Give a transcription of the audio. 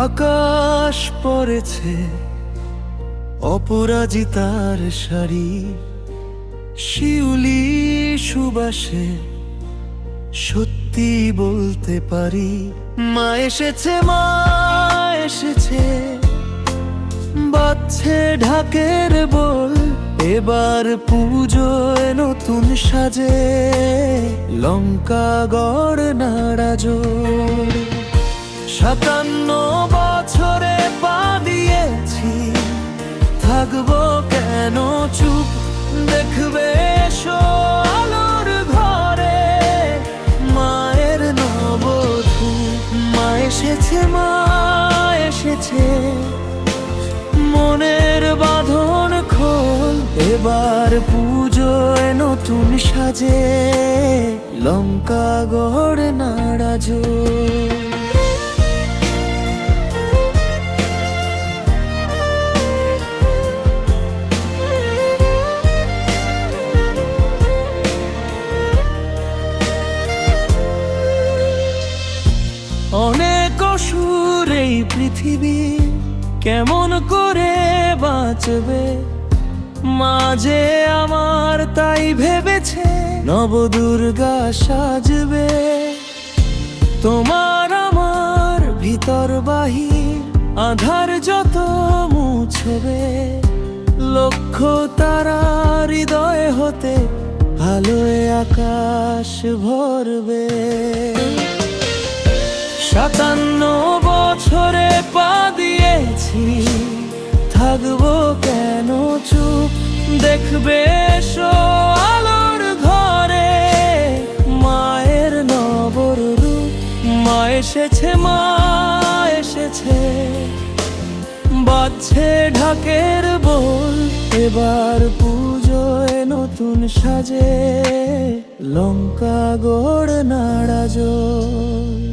আকাশ পড়েছে অপরাজিতার শাড়ি, শিউলি সুবাসে সত্যি বলতে পারি। মা এসেছে, মা এসেছে, বাজছে ঢাকের বল, এবার পুজোয় নতুন সাজে লঙ্কা গড় নাড়াজোড়। 57 বছরে পা দিয়েছি, থাকবো কেন চুপ, দেখবে এসো আলোর ঘরে মায়ের নবধূ। মা এসেছে, মা এসেছে, মনের বাঁধন খোল, এবার পুজোয় নতুন সাজে লঙ্কা গড় নাড়াজোড়। অনেক অসুর এই পৃথিবী, কেমন করে বাঁচবে? মাঝে আমার তাই ভেবেছে নবদুর্গা সাজবে। তোমার আমার ভিতর বাহির আধার যত মুছবে, লক্ষ তারা হৃদয় হতে আলোয় আকাশ ভরবে। 57 বছরে পা দিয়েছি, থাকবো কেন চুপ, দেখবে এসো আলোর ঘরে মায়ের নবরূপ। মা এসেছে, মা এসেছে, বাজছে ঢাকের বল, এবার পুজোয় নতুন সাজে লঙ্কা গড় নাড়াজোড়।